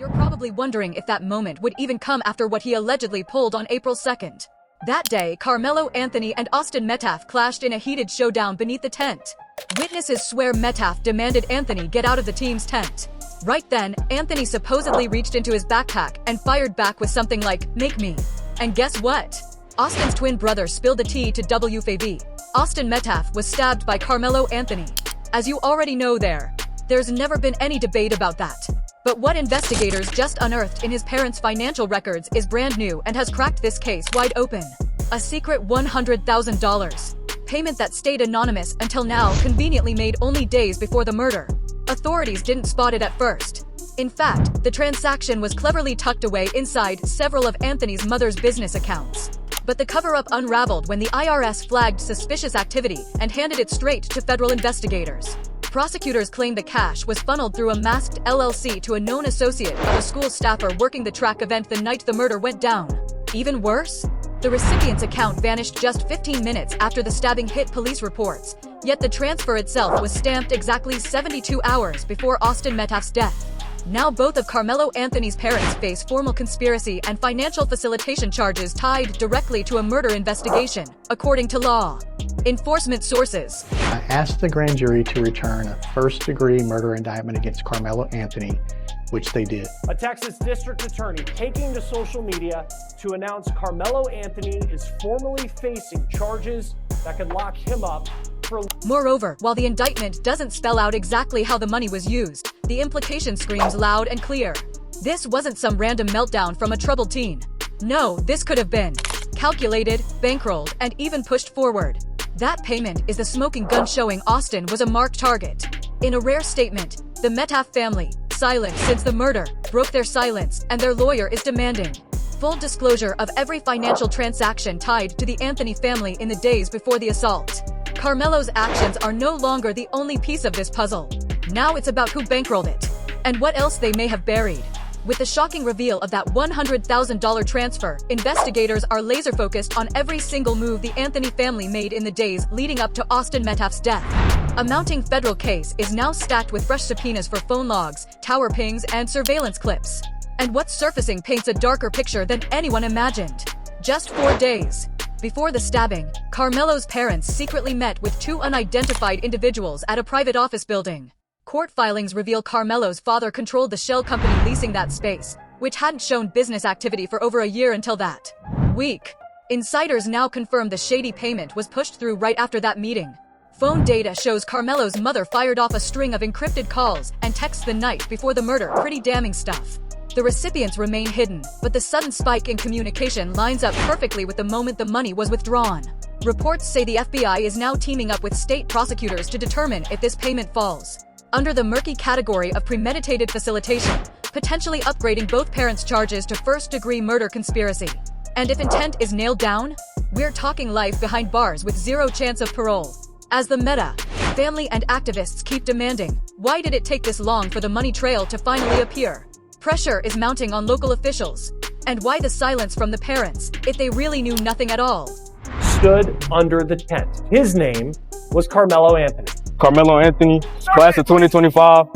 You're probably wondering if that moment would even come after what he allegedly pulled on April 2nd. That day, Carmelo Anthony and Austin Metaf clashed in a heated showdown beneath the tent. Witnesses swear Metaf demanded Anthony get out of the team's tent. Right then, Anthony supposedly reached into his backpack and fired back with something like, "Make me." And guess what? Austin's twin brother spilled the tea to WFAV. Austin Metaf was stabbed by Carmelo Anthony. As you already know there's never been any debate about that. But what investigators just unearthed in his parents' financial records is brand new and has cracked this case wide open. A secret $100,000 payment that stayed anonymous until now, conveniently made only days before the murder. Authorities didn't spot it at first. In fact, the transaction was cleverly tucked away inside several of Anthony's mother's business accounts. But the cover-up unraveled when the IRS flagged suspicious activity and handed it straight to federal investigators. Prosecutors claimed the cash was funneled through a masked LLC to a known associate of a school staffer working the track event the night the murder went down. Even worse? The recipient's account vanished just 15 minutes after the stabbing hit police reports, yet the transfer itself was stamped exactly 72 hours before Austin Metaf's death. Now both of Carmelo Anthony's parents face formal conspiracy and financial facilitation charges tied directly to a murder investigation, according to law enforcement sources. I asked the grand jury to return a first-degree murder indictment against Carmelo Anthony, which they did. A Texas district attorney taking to social media to announce Carmelo Anthony is formally facing charges that could lock him up for... Moreover, while the indictment doesn't spell out exactly how the money was used, the implication screams loud and clear. This wasn't some random meltdown from a troubled teen. No, this could have been calculated, bankrolled, and even pushed forward. That payment is the smoking gun showing Austin was a marked target. In a rare statement, the Metaf family, silent since the murder, broke their silence, and their lawyer is demanding full disclosure of every financial transaction tied to the Anthony family in the days before the assault. Carmelo's actions are no longer the only piece of this puzzle. Now it's about who bankrolled it, and what else they may have buried. With the shocking reveal of that $100,000 transfer, investigators are laser-focused on every single move the Anthony family made in the days leading up to Austin Metaf's death. A mounting federal case is now stacked with fresh subpoenas for phone logs, tower pings, and surveillance clips. And what's surfacing paints a darker picture than anyone imagined. Just 4 days before the stabbing, Carmelo's parents secretly met with two unidentified individuals at a private office building. Court filings reveal Carmelo's father controlled the shell company leasing that space, which hadn't shown business activity for over a year until that week. Insiders now confirm the shady payment was pushed through right after that meeting. Phone data shows Carmelo's mother fired off a string of encrypted calls and texts the night before the murder. Pretty damning stuff. The recipients remain hidden, but the sudden spike in communication lines up perfectly with the moment the money was withdrawn. Reports say the FBI is now teaming up with state prosecutors to determine if this payment falls under the murky category of premeditated facilitation, potentially upgrading both parents' charges to first-degree murder conspiracy. And if intent is nailed down, we're talking life behind bars with zero chance of parole. As the Metaf family and activists keep demanding, why did it take this long for the money trail to finally appear? Pressure is mounting on local officials. And why the silence from the parents, if they really knew nothing at all? Stood under the tent. His name was Carmelo Anthony. Carmelo Anthony, class of 2025,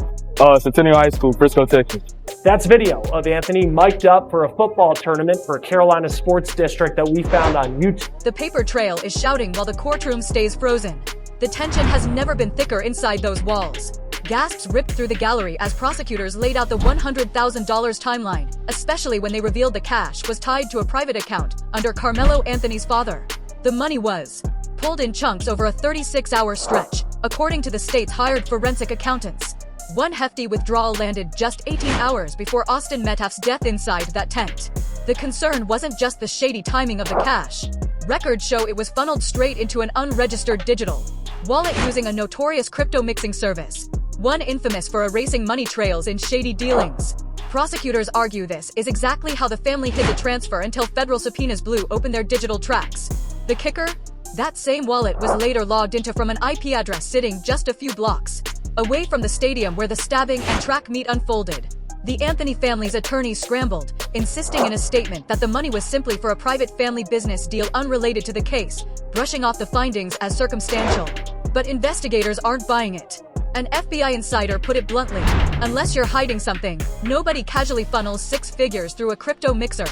Centennial High School, Frisco, Texas. That's video of Anthony mic'd up for a football tournament for Carolina Sports District that we found on YouTube. The paper trail is shouting while the courtroom stays frozen. The tension has never been thicker inside those walls. Gasps ripped through the gallery as prosecutors laid out the $100,000 timeline, especially when they revealed the cash was tied to a private account under Carmelo Anthony's father. The money was pulled in chunks over a 36-hour stretch, according to the state's hired forensic accountants. One hefty withdrawal landed just 18 hours before Austin Metaf's death inside that tent. The concern wasn't just the shady timing of the cash. Records show it was funneled straight into an unregistered digital wallet using a notorious crypto mixing service, one infamous for erasing money trails in shady dealings. Prosecutors argue this is exactly how the family hid the transfer until federal subpoenas blew open their digital tracks. The kicker? That same wallet was later logged into from an IP address sitting just a few blocks away from the stadium where the stabbing and track meet unfolded. The Anthony family's attorneys scrambled, insisting in a statement that the money was simply for a private family business deal unrelated to the case, brushing off the findings as circumstantial. But investigators aren't buying it. An FBI insider put it bluntly, unless you're hiding something, nobody casually funnels 6 figures through a crypto mixer.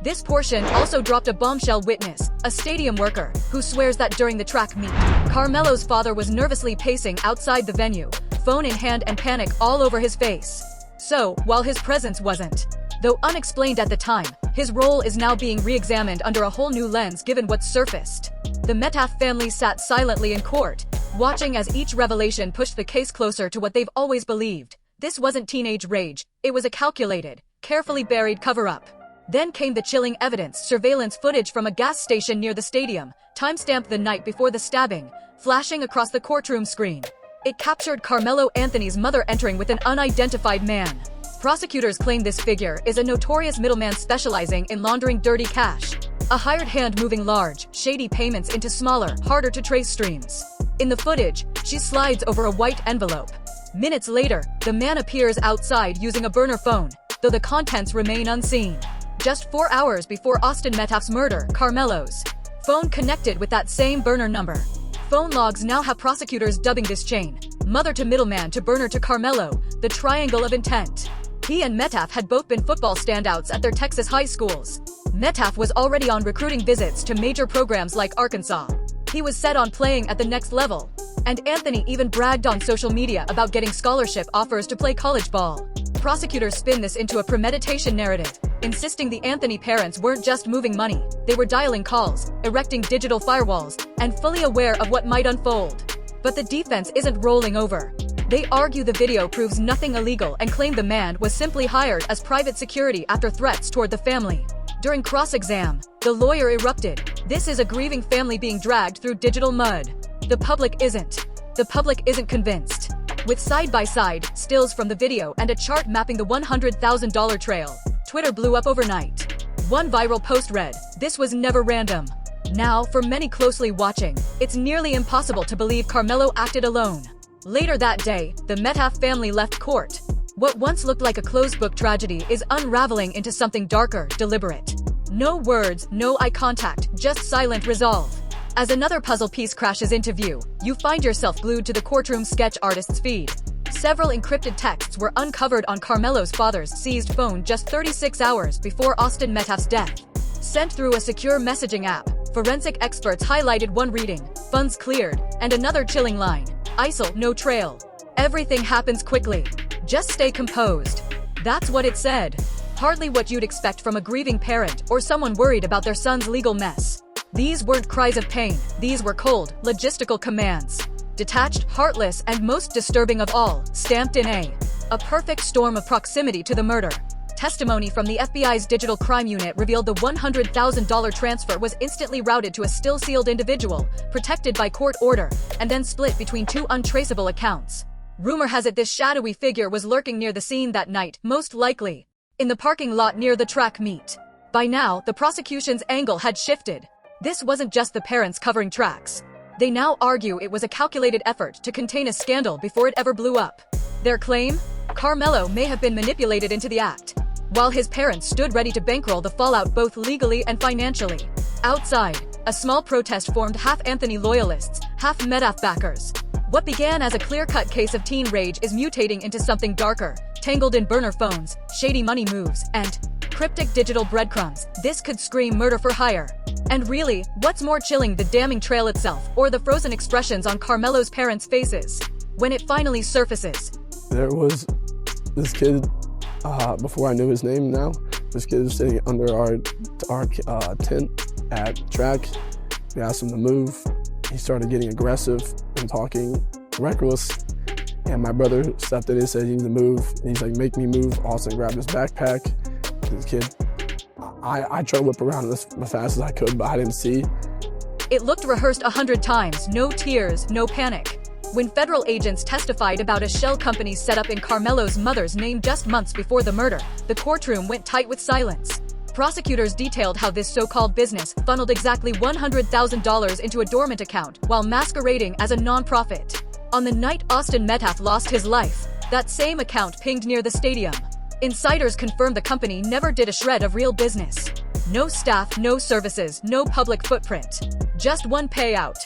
This portion also dropped a bombshell witness, a stadium worker, who swears that during the track meet, Carmelo's father was nervously pacing outside the venue, phone in hand and panic all over his face. So, while his presence wasn't, though unexplained at the time, his role is now being re-examined under a whole new lens given what's surfaced. The Metaf family sat silently in court, watching as each revelation pushed the case closer to what they've always believed. This wasn't teenage rage, it was a calculated, carefully buried cover-up. Then came the chilling evidence, surveillance footage from a gas station near the stadium, timestamped the night before the stabbing, flashing across the courtroom screen. It captured Carmelo Anthony's mother entering with an unidentified man. Prosecutors claim this figure is a notorious middleman specializing in laundering dirty cash. A hired hand moving large, shady payments into smaller, harder-to-trace streams. In the footage, she slides over a white envelope. Minutes later, the man appears outside using a burner phone, though the contents remain unseen. Just 4 hours before Austin Metaf's murder, Carmelo's phone connected with that same burner number. Phone logs now have prosecutors dubbing this chain, mother to middleman to burner to Carmelo, the triangle of intent. He and Metaf had both been football standouts at their Texas high schools. Metaf was already on recruiting visits to major programs like Arkansas. He was set on playing at the next level. And Anthony even bragged on social media about getting scholarship offers to play college ball. Prosecutors spin this into a premeditation narrative, insisting the Anthony parents weren't just moving money, they were dialing calls, erecting digital firewalls, and fully aware of what might unfold. But the defense isn't rolling over. They argue the video proves nothing illegal and claim the man was simply hired as private security after threats toward the family. During cross-exam, the lawyer erupted. This is a grieving family being dragged through digital mud. The public isn't. The public isn't convinced. With side-by-side stills from the video and a chart mapping the $100,000 trail, Twitter blew up overnight. One viral post read, "This was never random." Now, for many closely watching, it's nearly impossible to believe Carmelo acted alone. Later that day, the Metaf family left court. What once looked like a closed-book tragedy is unraveling into something darker, deliberate. No words, no eye contact, just silent resolve. As another puzzle piece crashes into view, you find yourself glued to the courtroom sketch artist's feed. Several encrypted texts were uncovered on Carmelo's father's seized phone just 36 hours before Austin Metaf's death. Sent through a secure messaging app, forensic experts highlighted one reading, "Funds cleared," and another chilling line, "ISIL, no trail." Everything happens quickly. Just stay composed. That's what it said. Hardly what you'd expect from a grieving parent or someone worried about their son's legal mess. These weren't cries of pain, these were cold, logistical commands. Detached, heartless, and most disturbing of all, stamped in a perfect storm of proximity to the murder. Testimony from the FBI's Digital Crime Unit revealed the $100,000 transfer was instantly routed to a still-sealed individual, protected by court order, and then split between 2 untraceable accounts. Rumor has it this shadowy figure was lurking near the scene that night, most likely in the parking lot near the track meet. By now, the prosecution's angle had shifted. This wasn't just the parents covering tracks. They now argue it was a calculated effort to contain a scandal before it ever blew up. Their claim? Carmelo may have been manipulated into the act, while his parents stood ready to bankroll the fallout both legally and financially. Outside, a small protest formed, half Anthony loyalists, half Metaf backers. What began as a clear-cut case of teen rage is mutating into something darker, tangled in burner phones, shady money moves, and cryptic digital breadcrumbs. This could scream murder for hire. And really, what's more chilling, the damning trail itself, or the frozen expressions on Carmelo's parents' faces when it finally surfaces? There was this kid, before I knew his name now, this kid was sitting under our tent at track. We asked him to move. He started getting aggressive and talking reckless. And my brother stepped in and said, "You need to move." And he's like, "Make me move." Austin grabbed his backpack. This kid, I tried to whip around as fast as I could, but I didn't see. It looked rehearsed 100 times, no tears, no panic. When federal agents testified about a shell company set up in Carmelo's mother's name just months before the murder, the courtroom went tight with silence. Prosecutors detailed how this so-called business funneled exactly $100,000 into a dormant account while masquerading as a non-profit. On the night Austin Metaf lost his life, that same account pinged near the stadium. Insiders confirmed the company never did a shred of real business. No staff, no services, no public footprint. Just one payout,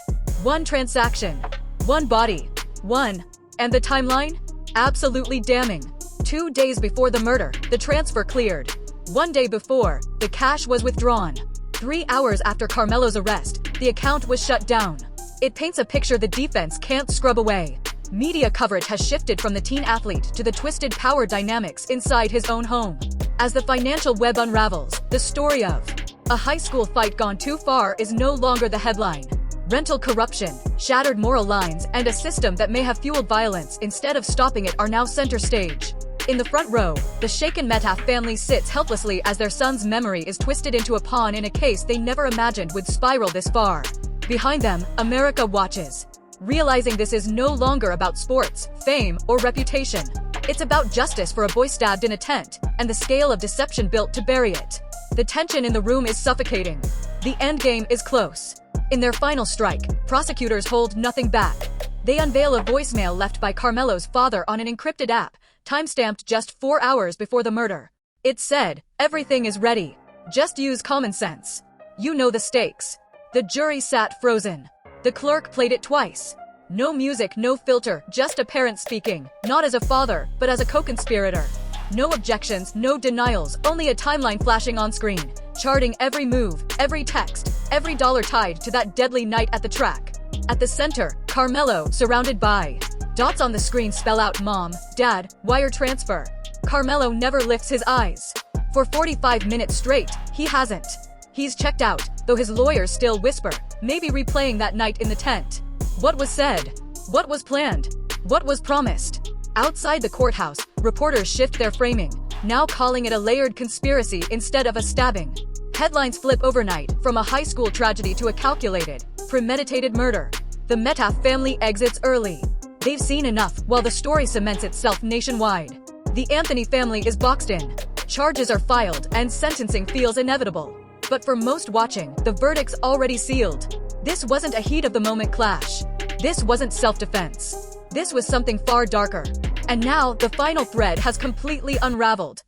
one transaction, one body, one And the timeline? Absolutely damning. 2 days before the murder, the transfer cleared. 1 day before, the cash was withdrawn. 3 hours after Carmelo's arrest, the account was shut down. It paints a picture the defense can't scrub away. Media coverage has shifted from the teen athlete to the twisted power dynamics inside his own home. As the financial web unravels, the story of a high school fight gone too far is no longer the headline. Rental corruption, shattered moral lines, and a system that may have fueled violence instead of stopping it are now center stage. In the front row, the shaken Metaf family sits helplessly as their son's memory is twisted into a pawn in a case they never imagined would spiral this far. Behind them, America watches, realizing this is no longer about sports, fame, or reputation. It's about justice for a boy stabbed in a tent, and the scale of deception built to bury it. The tension in the room is suffocating. The endgame is close. In their final strike, prosecutors hold nothing back. They unveil a voicemail left by Carmelo's father on an encrypted app, timestamped just 4 hours before the murder. It said, "Everything is ready. Just use common sense. You know the stakes." The jury sat frozen. The clerk played it twice. No music, no filter, just a parent speaking, not as a father, but as a co-conspirator. No objections, no denials, only a timeline flashing on screen, charting every move, every text, every dollar tied to that deadly night at the track. At the center, Carmelo, surrounded by dots on the screen spell out mom, dad, wire transfer. Carmelo never lifts his eyes. For 45 minutes straight, he hasn't. He's checked out, though his lawyers still whisper, maybe replaying that night in the tent. What was said? What was planned? What was promised? Outside the courthouse, reporters shift their framing, now calling it a layered conspiracy instead of a stabbing. Headlines flip overnight, from a high school tragedy to a calculated, premeditated murder. The Metaf family exits early. They've seen enough, while the story cements itself nationwide. The Anthony family is boxed in. Charges are filed, and sentencing feels inevitable. But for most watching, the verdict's already sealed. This wasn't a heat-of-the-moment clash. This wasn't self-defense. This was something far darker. And now, the final thread has completely unraveled.